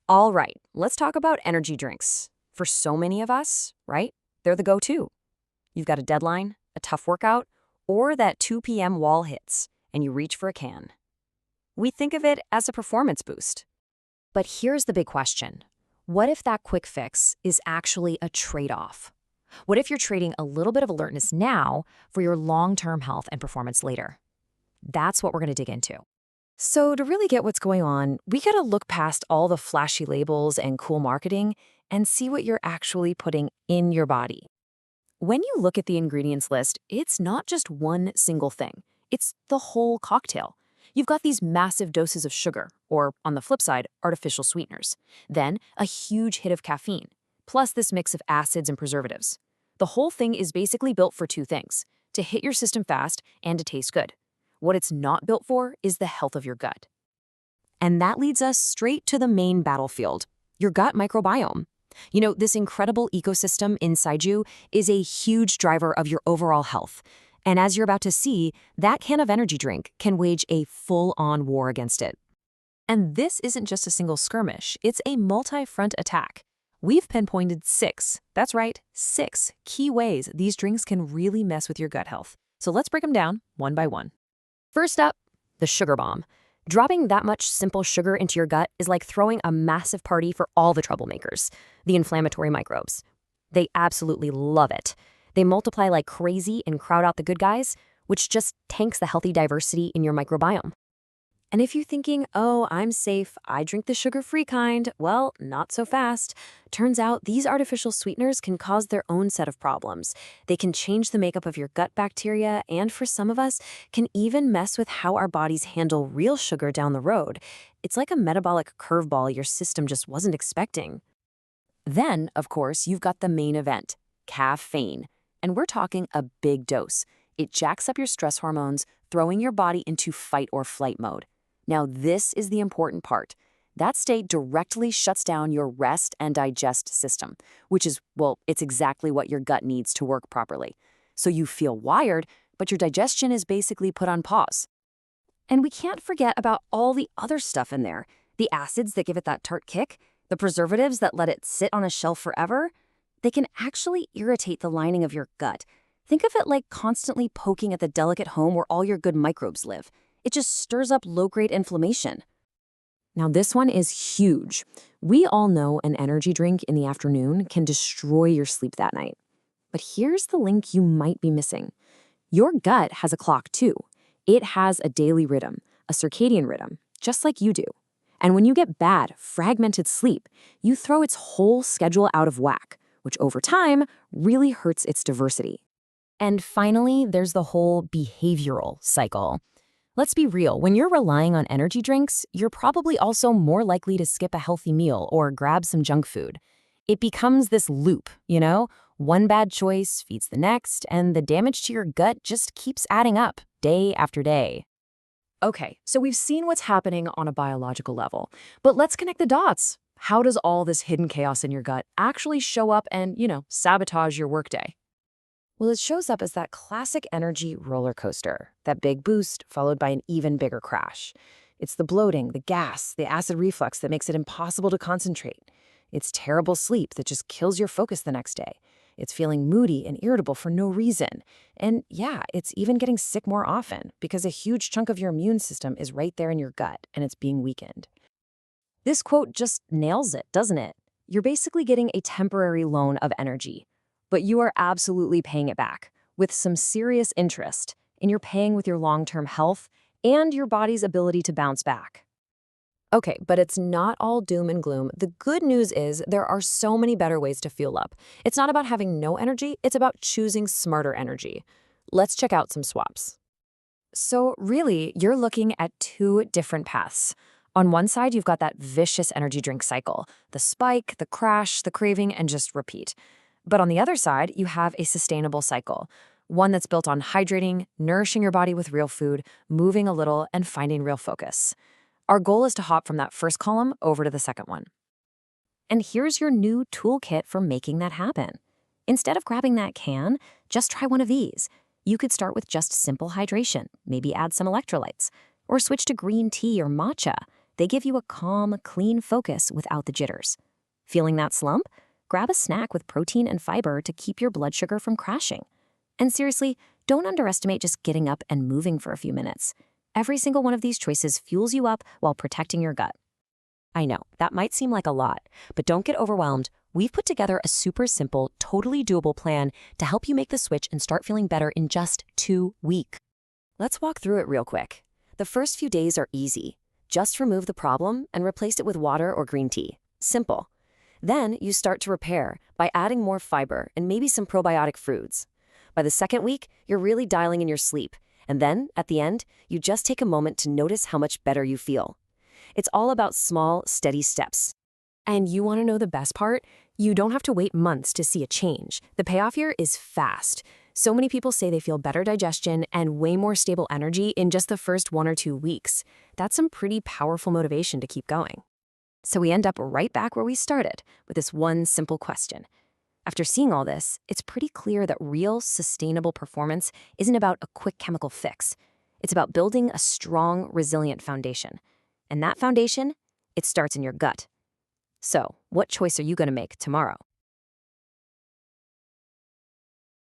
All right, let's talk about energy drinks. For so many of us, right? They're the go-to. You've got a deadline, a tough workout, or that 2 p.m. wall hits, and you reach for a can. We think of it as a performance boost. But here's the big question. What if that quick fix is actually a trade-off? What if you're trading a little bit of alertness now for your long-term health and performance later? That's what we're going to dig into. So to really get what's going on, we got to look past all the flashy labels and cool marketing and see what you're actually putting in your body. When you look at the ingredients list, it's not just one single thing. It's the whole cocktail. You've got these massive doses of sugar, or on the flip side, artificial sweeteners. Then a huge hit of caffeine, plus this mix of acids and preservatives. The whole thing is basically built for two things: to hit your system fast and to taste good. What it's not built for is the health of your gut. And that leads us straight to the main battlefield, your gut microbiome. You know, this incredible ecosystem inside you is a huge driver of your overall health. And as you're about to see, that can of energy drink can wage a full-on war against it. And this isn't just a single skirmish, it's a multi-front attack. We've pinpointed that's right, 6 key ways these drinks can really mess with your gut health. So let's break them down one by one. First up, the sugar bomb. Dropping that much simple sugar into your gut is like throwing a massive party for all the troublemakers, the inflammatory microbes. They absolutely love it. They multiply like crazy and crowd out the good guys, which just tanks the healthy diversity in your microbiome. And if you're thinking, oh, I'm safe, I drink the sugar-free kind, well, not so fast. Turns out these artificial sweeteners can cause their own set of problems. They can change the makeup of your gut bacteria, and for some of us, can even mess with how our bodies handle real sugar down the road. It's like a metabolic curveball your system just wasn't expecting. Then, of course, you've got the main event, caffeine. And we're talking a big dose. It jacks up your stress hormones, throwing your body into fight or flight mode. Now, this is the important part. That state directly shuts down your rest and digest system, which is, well, it's exactly what your gut needs to work properly. So you feel wired, but your digestion is basically put on pause. And we can't forget about all the other stuff in there. The acids that give it that tart kick, the preservatives that let it sit on a shelf forever. They can actually irritate the lining of your gut. Think of it like constantly poking at the delicate home where all your good microbes live. It just stirs up low-grade inflammation. Now, this one is huge. We all know an energy drink in the afternoon can destroy your sleep that night. But here's the link you might be missing. Your gut has a clock too. It has a daily rhythm, a circadian rhythm, just like you do. And when you get bad, fragmented sleep, you throw its whole schedule out of whack, which over time really hurts its diversity. And finally, there's the whole behavioral cycle. Let's be real, when you're relying on energy drinks, you're probably also more likely to skip a healthy meal or grab some junk food. It becomes this loop, you know? One bad choice feeds the next, and the damage to your gut just keeps adding up day after day. Okay, so we've seen what's happening on a biological level, but let's connect the dots. How does all this hidden chaos in your gut actually show up and, sabotage your workday? Well, it shows up as that classic energy roller coaster, that big boost followed by an even bigger crash. It's the bloating, the gas, the acid reflux that makes it impossible to concentrate. It's terrible sleep that just kills your focus the next day. It's feeling moody and irritable for no reason. And yeah, it's even getting sick more often because a huge chunk of your immune system is right there in your gut and it's being weakened. This quote just nails it, doesn't it? You're basically getting a temporary loan of energy, but you are absolutely paying it back with some serious interest, and you're paying with your long-term health and your body's ability to bounce back. Okay, but it's not all doom and gloom. The good news is there are so many better ways to fuel up. It's not about having no energy, it's about choosing smarter energy. Let's check out some swaps. So really, you're looking at 2 different paths. On one side, you've got that vicious energy drink cycle, the spike, the crash, the craving, and just repeat. But on the other side, you have a sustainable cycle, one that's built on hydrating, nourishing your body with real food, moving a little, and finding real focus. Our goal is to hop from that first column over to the second one. And here's your new toolkit for making that happen. Instead of grabbing that can, just try one of these. You could start with just simple hydration, maybe add some electrolytes, or switch to green tea or matcha. They give you a calm, clean focus without the jitters. Feeling that slump? Grab a snack with protein and fiber to keep your blood sugar from crashing. And seriously, don't underestimate just getting up and moving for a few minutes. Every single one of these choices fuels you up while protecting your gut. I know, that might seem like a lot, but don't get overwhelmed. We've put together a super simple, totally doable plan to help you make the switch and start feeling better in just 2 weeks. Let's walk through it real quick. The first few days are easy. Just remove the problem and replace it with water or green tea. Simple. Then you start to repair by adding more fiber and maybe some probiotic foods. By the second week, you're really dialing in your sleep. And then, at the end, you just take a moment to notice how much better you feel. It's all about small, steady steps. And you want to know the best part? You don't have to wait months to see a change. The payoff here is fast. So many people say they feel better digestion and way more stable energy in just the first 1 or 2 weeks. That's some pretty powerful motivation to keep going. So we end up right back where we started, with this one simple question. After seeing all this, it's pretty clear that real, sustainable performance isn't about a quick chemical fix. It's about building a strong, resilient foundation. And that foundation, it starts in your gut. So, what choice are you going to make tomorrow?